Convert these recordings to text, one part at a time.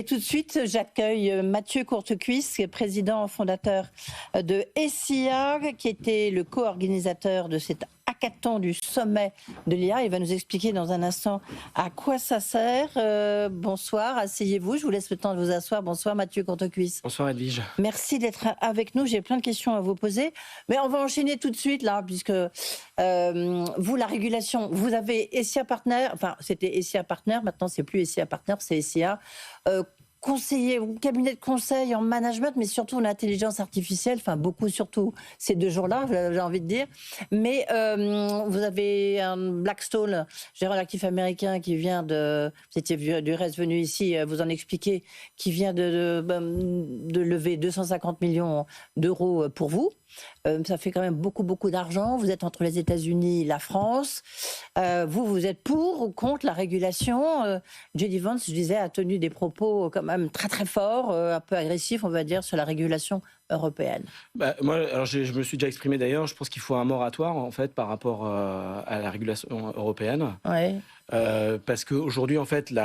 tout de suite, j'accueille Mathieu Courtecuisse, qui est président fondateur de SIA, qui était le co-organisateur de cet hackathon du sommet de l'IA. Il va nous expliquer dans un instant à quoi ça sert. Bonsoir, asseyez-vous, je vous laisse le temps de vous asseoir. Bonsoir Mathieu Courtecuisse. Bonsoir Edwige. Merci d'être avec nous, j'ai plein de questions à vous poser. Mais on va enchaîner tout de suite là, puisque vous, la régulation, vous avez SIA Partner, enfin c'était SIA Partner, maintenant c'est plus SIA Partner, c'est SIA. Conseiller, cabinet de conseil en management, mais surtout en intelligence artificielle, enfin beaucoup surtout ces 2 jours-là, j'ai envie de dire. Mais vous avez un Blackstone, gérant d'actifs américain, qui vient de, vous étiez du reste venu ici, vous en expliquer, qui vient de lever 250 millions d'euros pour vous. Ça fait quand même beaucoup d'argent. Vous êtes entre les États-Unis et la France. Vous êtes pour ou contre la régulation? J.D. Vance, je disais, a tenu des propos quand même très forts, un peu agressifs, on va dire, sur la régulation européenne. Moi, alors je me suis déjà exprimé d'ailleurs. Je pense qu'il faut un moratoire en fait par rapport à la régulation européenne. Ouais. Parce qu'aujourd'hui, en fait, il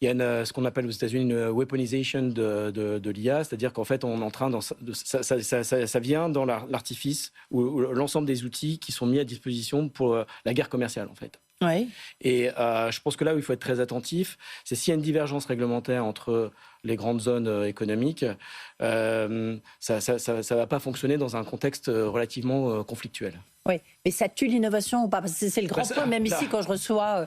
y a ce qu'on appelle aux États-Unis une weaponisation de l'IA, c'est-à-dire qu'en fait, on est en train ça vient dans l'artifice ou l'ensemble des outils qui sont mis à disposition pour la guerre commerciale, en fait. Oui. Et je pense que là où il faut être très attentif, c'est s'il y a une divergence réglementaire entre les grandes zones économiques, ça va pas fonctionner dans un contexte relativement conflictuel. Oui, mais ça tue l'innovation ou pas? Parce que c'est le grand point, même ici, quand je reçois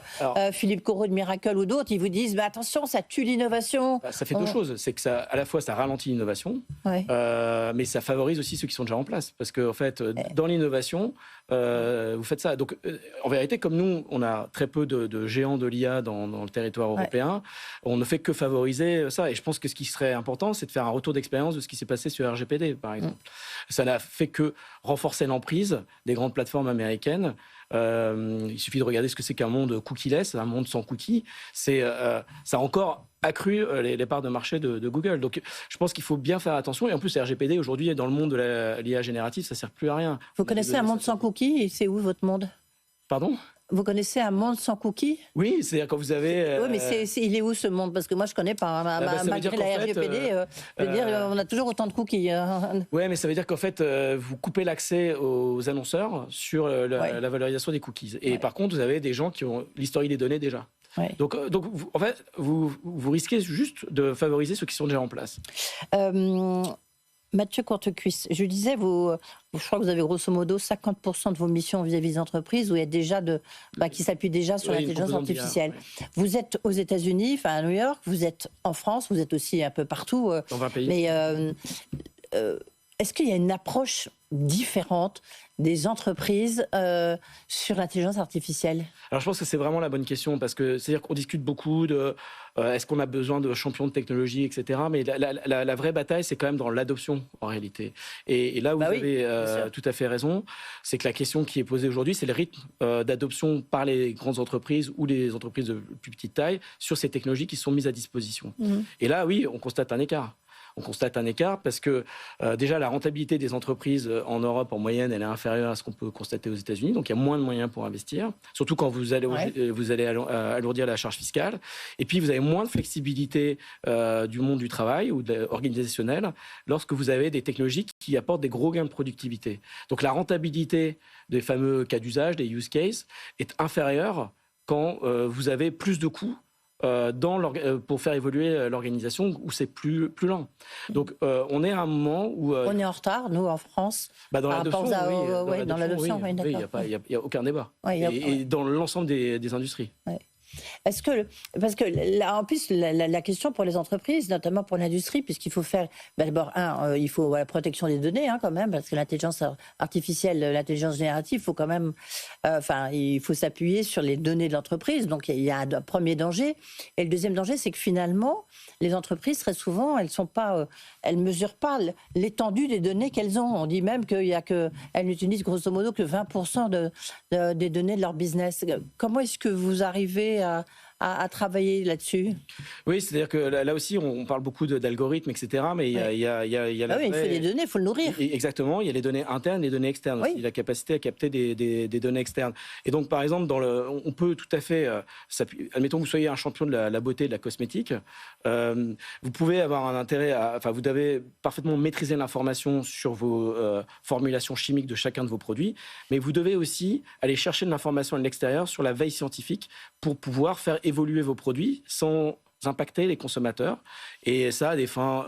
Philippe Corot de Miracle ou d'autres, ils vous disent attention, ça tue l'innovation. Ça fait 2 choses. C'est que à la fois, ça ralentit l'innovation, mais ça favorise aussi ceux qui sont déjà en place. Parce qu'en fait, dans l'innovation, vous faites ça. Donc, en vérité, comme nous, on a très peu de géants de l'IA dans le territoire européen, on ne fait que favoriser ça. Et je pense que ce qui serait important, c'est de faire un retour d'expérience de ce qui s'est passé sur RGPD, par exemple. Ça n'a fait que renforcer l'emprise des grandes plateformes américaines. Il suffit de regarder ce que c'est qu'un monde cookie-less, un monde sans cookies. Ça a encore accru les parts de marché de Google. Donc, je pense qu'il faut bien faire attention. Et en plus, RGPD, aujourd'hui, dans le monde de l'IA générative, ça ne sert plus à rien. Vous connaissez un monde sans cookies? Et c'est où votre monde? Pardon? Vous connaissez un monde sans cookies? Oui, c'est-à-dire quand vous avez... Oui, mais il est où ce monde? Parce que moi, je ne connais pas. Malgré la RGPD, je veux dire, on a toujours autant de cookies. Oui, mais ça veut dire qu'en fait, vous coupez l'accès aux annonceurs sur la valorisation des cookies. Et par contre, vous avez des gens qui ont l'historique des données déjà. Ouais. Donc en fait, vous risquez juste de favoriser ceux qui sont déjà en place. Mathieu Courtecuisse, je disais, je crois que vous avez grosso modo 50% de vos missions vis-à-vis des entreprises où il y a déjà qui s'appuient déjà sur l'intelligence artificielle. Vous êtes aux États-Unis, enfin à New York, vous êtes en France, vous êtes aussi un peu partout. Dans 20 pays. Mais est-ce qu'il y a une approche différente des entreprises sur l'intelligence artificielle? Alors je pense que c'est vraiment la bonne question parce que c'est-à-dire qu'on discute beaucoup de est-ce qu'on a besoin de champions de technologie, etc. Mais la vraie bataille, c'est quand même dans l'adoption en réalité. Et là où vous avez tout à fait raison, c'est que la question qui est posée aujourd'hui, c'est le rythme d'adoption par les grandes entreprises ou les entreprises de plus petite taille sur ces technologies qui sont mises à disposition. Et là, oui, on constate un écart. On constate un écart parce que déjà la rentabilité des entreprises en Europe en moyenne elle est inférieure à ce qu'on peut constater aux États-Unis, donc il y a moins de moyens pour investir, surtout quand vous allez alourdir la charge fiscale. Et puis vous avez moins de flexibilité du monde du travail ou organisationnel lorsque vous avez des technologies qui apportent des gros gains de productivité. Donc la rentabilité des fameux cas d'usage, des use cases, est inférieure quand vous avez plus de coûts pour faire évoluer l'organisation où c'est plus lent. Donc on est à un moment où... on est en retard, nous, en France. Dans l'adoption, dans l'adoption, il n'y a aucun débat. Et dans l'ensemble des industries. Parce que là, en plus, la question pour les entreprises, notamment pour l'industrie, puisqu'il faut faire, d'abord, il faut la protection des données, quand même, parce que l'intelligence artificielle, l'intelligence générative, il faut quand même, il faut s'appuyer sur les données de l'entreprise. Donc, il y a un premier danger. Et le deuxième danger, c'est que finalement, les entreprises, très souvent, elles mesurent pas l'étendue des données qu'elles ont. On dit même qu'elles n'utilisent grosso modo que 20% des données de leur business. Comment est-ce que vous arrivez à travailler là-dessus? Oui, c'est-à-dire que là aussi, on parle beaucoup d'algorithmes, etc. Mais il y a il faut des données, il faut le nourrir. Exactement, il y a les données internes et les données externes aussi, la capacité à capter des données externes. Et donc, par exemple, on peut tout à fait, admettons que vous soyez un champion de la beauté, de la cosmétique, vous pouvez avoir un intérêt vous devez parfaitement maîtriser l'information sur vos formulations chimiques de chacun de vos produits, mais vous devez aussi aller chercher de l'information à l'extérieur sur la veille scientifique pour pouvoir faire évoluer vos produits sans impacter les consommateurs, et ça à des fins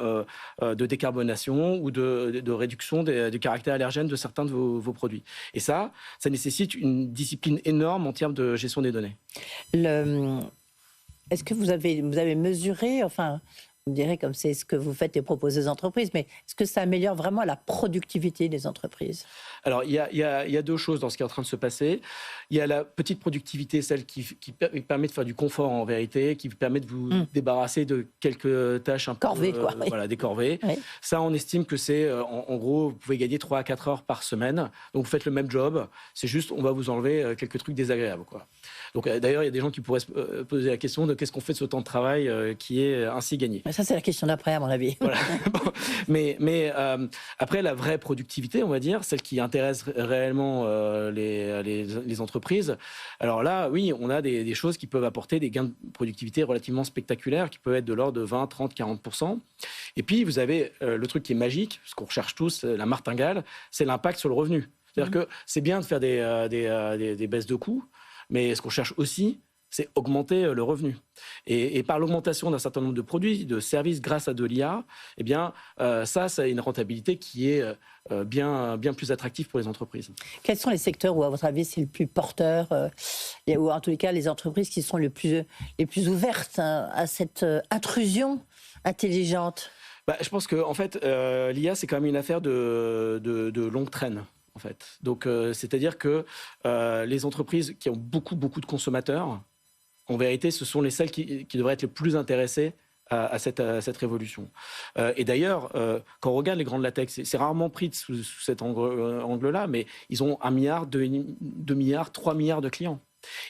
de décarbonation ou de réduction du caractère allergène de certains de vos produits. Et ça nécessite une discipline énorme en termes de gestion des données. Est-ce que vous avez mesuré, enfin, vous me direz comme c'est ce que vous faites et proposez aux entreprises, mais est-ce que ça améliore vraiment la productivité des entreprises? Alors, il y a deux choses dans ce qui est en train de se passer. Il y a la petite productivité, celle qui permet de faire du confort en vérité, qui permet de vous débarrasser de quelques tâches un peu... Corvées, quoi. Voilà, des corvées. Oui. Ça, on estime que c'est, en gros, vous pouvez gagner 3 à 4 heures par semaine. Donc, vous faites le même job. C'est juste, on va vous enlever quelques trucs désagréables, quoi. Donc, d'ailleurs, il y a des gens qui pourraient se poser la question de qu'est-ce qu'on fait de ce temps de travail qui est ainsi gagné. Ça, c'est la question d'après, à mon avis. Voilà. Bon, mais après, la vraie productivité, on va dire, celle qui intéresse réellement les entreprises, alors là, oui, on a des choses qui peuvent apporter des gains de productivité relativement spectaculaires, qui peuvent être de l'ordre de 20, 30, 40%. Et puis, vous avez le truc qui est magique, ce qu'on recherche tous, la martingale, c'est l'impact sur le revenu. C'est-à-dire que c'est bien de faire des baisses de coûts, mais ce qu'on cherche aussi, c'est augmenter le revenu. Et par l'augmentation d'un certain nombre de produits, de services grâce à de l'IA, eh bien, ça a une rentabilité qui est bien plus attractive pour les entreprises. Quels sont les secteurs où, à votre avis, c'est le plus porteur, ou en tous les cas, les entreprises qui sont les plus ouvertes à cette intrusion intelligente? Je pense que, en fait, l'IA, c'est quand même une affaire de longue traîne. En fait. Donc, c'est-à-dire que les entreprises qui ont beaucoup de consommateurs, en vérité, ce sont celles qui devraient être les plus intéressées à cette révolution. Et d'ailleurs, quand on regarde les grandes latex, c'est rarement pris sous cet angle-là, mais ils ont 1 milliard, 2 milliards, 3 milliards de clients.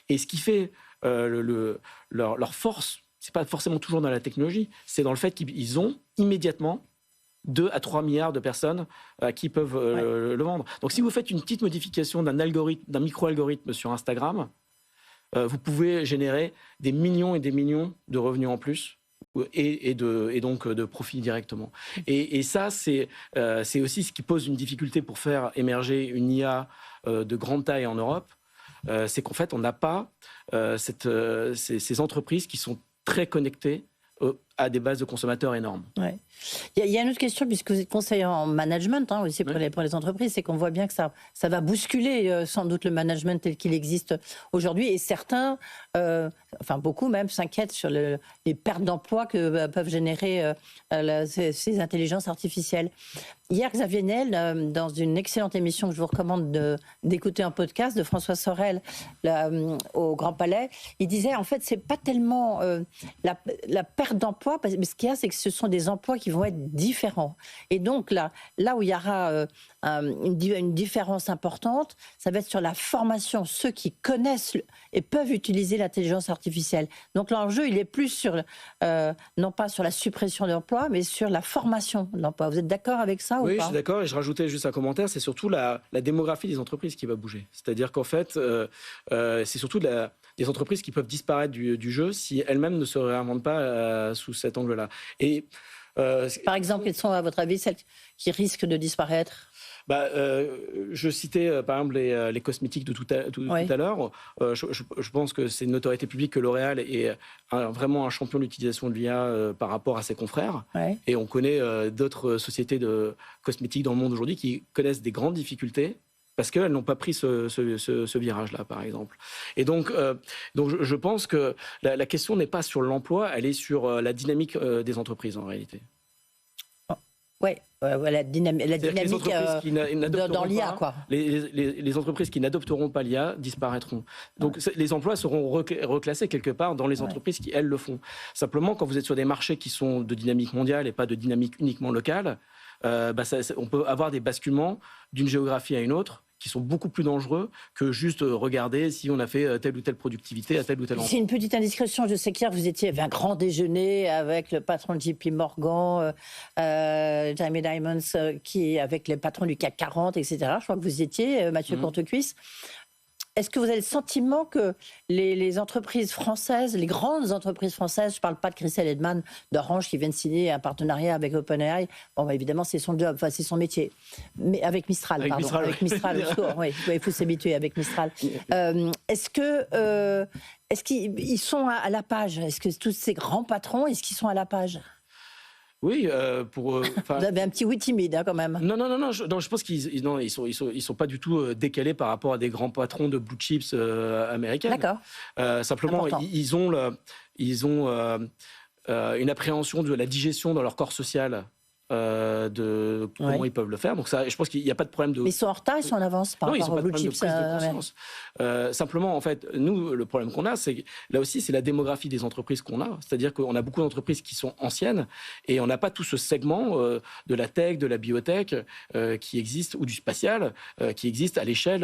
Et ce qui fait leur force, c'est pas forcément toujours dans la technologie, c'est dans le fait qu'ils ont immédiatement 2 à 3 milliards de personnes qui peuvent le vendre. Donc, si vous faites une petite modification d'un micro-algorithme sur Instagram, vous pouvez générer des millions et des millions de revenus en plus et donc de profits directement. Et ça, c'est aussi ce qui pose une difficulté pour faire émerger une IA de grande taille en Europe. C'est qu'en fait, on n'a pas ces entreprises qui sont très connectées à des bases de consommateurs énormes. Ouais. Il y a une autre question, puisque vous êtes conseiller en management aussi pour les entreprises, c'est qu'on voit bien que ça va bousculer sans doute le management tel qu'il existe aujourd'hui, et certains, beaucoup même, s'inquiètent sur les pertes d'emplois que peuvent générer ces intelligences artificielles. Hier, Xavier Niel, dans une excellente émission que je vous recommande d'écouter en podcast de François Sorel au Grand Palais, il disait en fait c'est pas tellement la perte d'emploi, mais ce qu'il y a, c'est que ce sont des emplois qui vont être différents. Et donc là où il y aura une différence importante, ça va être sur la formation, ceux qui connaissent et peuvent utiliser l'intelligence artificielle. Donc l'enjeu, il est plus sur, non pas sur la suppression d'emplois, mais sur la formation de l'emploi. Vous êtes d'accord avec ça ou pas ? Oui, je suis d'accord, et je rajoutais juste un commentaire, c'est surtout la démographie des entreprises qui va bouger. C'est-à-dire qu'en fait, c'est surtout des entreprises qui peuvent disparaître du jeu si elles-mêmes ne se réinventent pas sous cet angle-là. Et par exemple, quelles sont, à votre avis, celles qui risquent de disparaître ? Je citais par exemple les cosmétiques de tout à l'heure. Je pense que c'est une notoriété publique que L'Oréal est vraiment un champion de l'utilisation de l'IA par rapport à ses confrères. Ouais. Et on connaît d'autres sociétés de cosmétiques dans le monde aujourd'hui qui connaissent des grandes difficultés parce qu'elles n'ont pas pris ce virage-là, par exemple. Et donc je pense que la question n'est pas sur l'emploi, elle est sur la dynamique des entreprises en réalité. Oui, la dynamique dans l'IA, quoi. Les entreprises qui n'adopteront pas l'IA disparaîtront. Donc les emplois seront reclassés quelque part dans les entreprises qui, elles, le font. Simplement, quand vous êtes sur des marchés qui sont de dynamique mondiale et pas de dynamique uniquement locale, on peut avoir des basculements d'une géographie à une autre qui sont beaucoup plus dangereux que juste regarder si on a fait telle ou telle productivité à tel ou tel endroit. C'est une petite indiscrétion. Je sais qu'hier, vous étiez avec un grand déjeuner avec le patron de JP Morgan, Jamie Dimon, avec les patrons du CAC 40, etc. Je crois que vous y étiez, Mathieu Courtecuisse. Est-ce que vous avez le sentiment que les entreprises françaises, les grandes entreprises françaises, je ne parle pas de Chris Edman d'Orange qui vient de signer un partenariat avec OpenAI, bon, bah, évidemment c'est son job, enfin c'est son métier, mais avec Mistral, avec Mistral au secours, oui, il faut s'habituer avec Mistral. Est-ce qu'ils sont à la page? Est-ce que tous ces grands patrons, est-ce qu'ils sont à la page? Oui, vous avez un petit oui timide, hein, quand même. Non, je pense qu'ils sont pas du tout décalés par rapport à des grands patrons de blue chips américains. D'accord. Simplement, ils ont une appréhension de la digestion dans leur corps social. De comment ils peuvent le faire. Donc ça, je pense qu'il n'y a pas de problème de... Mais ils sont en retard, ils sont en avance par rapport aux blue chips. Simplement, en fait, nous, le problème qu'on a, c'est là aussi, c'est la démographie des entreprises qu'on a. C'est-à-dire qu'on a beaucoup d'entreprises qui sont anciennes et on n'a pas tout ce segment de la tech, de la biotech qui existe, ou du spatial, qui existe à l'échelle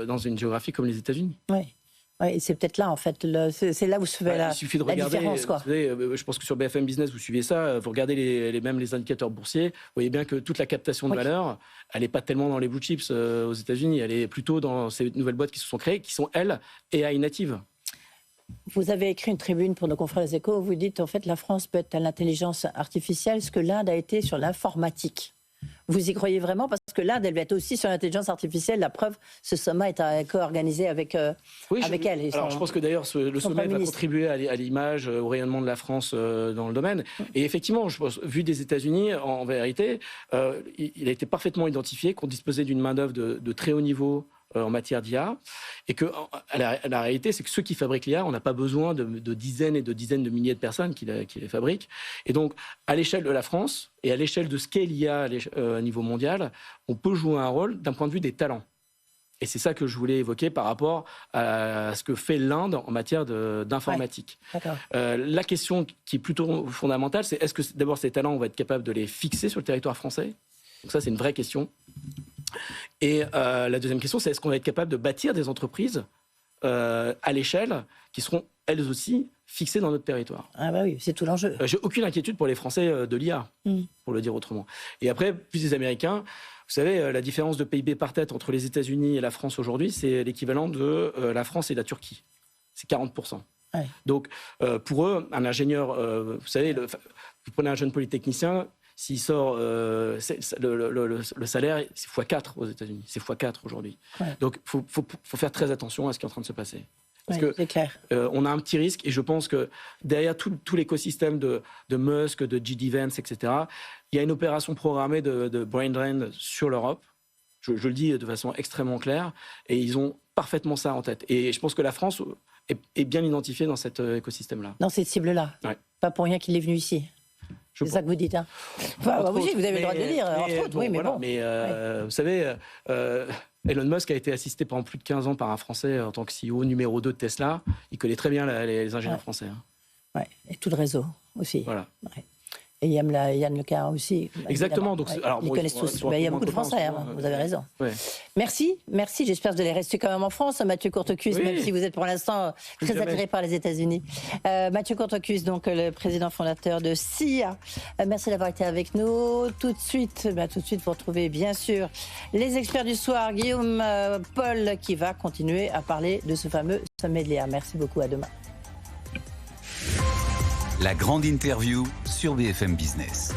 dans une géographie comme les États-Unis. Oui. Oui, c'est peut-être là, en fait, c'est là où se fait la différence. Quoi. Vous savez, je pense que sur BFM Business, vous suivez ça, vous regardez même les indicateurs boursiers, vous voyez bien que toute la captation de valeur, elle n'est pas tellement dans les blue chips aux États-Unis, elle est plutôt dans ces nouvelles boîtes qui se sont créées, qui sont, elles, AI natives. Vous avez écrit une tribune pour nos confrères des Échos, vous dites, en fait, la France peut être à l'intelligence artificielle, ce que l'Inde a été sur l'informatique. Vous y croyez vraiment? Parce que l'Inde, elle va être aussi sur l'intelligence artificielle. La preuve, ce sommet est co-organisé avec elle. Alors, je pense que d'ailleurs, le sommet va contribuer à l'image, au rayonnement de la France dans le domaine. Et effectivement, je pense, vu des États-Unis, en vérité, il a été parfaitement identifié qu'on disposait d'une main-d'œuvre de très haut niveau en matière d'IA, et que la réalité, c'est que ceux qui fabriquent l'IA, on n'a pas besoin de dizaines et de dizaines de milliers de personnes qui les fabriquent. Et donc, à l'échelle de la France et à l'échelle de ce qu'est l'IA à niveau mondial, on peut jouer un rôle d'un point de vue des talents. Et c'est ça que je voulais évoquer par rapport à ce que fait l'Inde en matière d'informatique. La question qui est plutôt fondamentale, c'est est-ce que d'abord ces talents, on va être capable de les fixer sur le territoire français? Donc ça, c'est une vraie question. Et la deuxième question, c'est est-ce qu'on va être capable de bâtir des entreprises à l'échelle qui seront elles aussi fixées dans notre territoire? Ah bah oui, c'est tout l'enjeu. J'ai aucune inquiétude pour les Français de l'IA, pour le dire autrement. Et après, plus les Américains, vous savez, la différence de PIB par tête entre les États-Unis et la France aujourd'hui, c'est l'équivalent de la France et la Turquie. C'est 40%. Ouais. Donc, pour eux, un ingénieur, vous savez, vous prenez un jeune polytechnicien, s'il sort, le salaire, c'est x4 aux États-Unis. C'est x4 aujourd'hui. Ouais. Donc, il faut faire très attention à ce qui est en train de se passer. Parce que on a un petit risque, et je pense que derrière tout l'écosystème de Musk, de J.D. Vance, etc., il y a une opération programmée de brain drain sur l'Europe. Je le dis de façon extrêmement claire, et ils ont parfaitement ça en tête. Et je pense que la France est bien identifiée dans cet écosystème-là. Dans cette cible-là. Ouais. Pas pour rien qu'il est venu ici. C'est ça que vous dites, hein. Enfin, oui, vous avez le droit de le dire, entre autres, oui, mais bon. Mais vous savez, Elon Musk a été assisté pendant plus de 15 ans par un Français en tant que CEO numéro 2 de Tesla. Il connaît très bien les ingénieurs français. Hein. Ouais. Et tout le réseau aussi. Voilà. Ouais. Et Yann Lecar aussi. Exactement. Donc, alors, ils connaissent tous. Il y a beaucoup de Français, hein, vous avez raison. Ouais. Merci. J'espère que vous allez rester quand même en France, Mathieu Courtecuisse, même si vous êtes pour l'instant très attiré par les États-Unis. Mathieu Courtecuisse, donc le président fondateur de SIA. Merci d'avoir été avec nous. Tout de suite, vous retrouvez bien sûr les experts du soir, Guillaume Paul, qui va continuer à parler de ce fameux sommet de l'IA. Merci beaucoup. À demain. La grande interview sur BFM Business.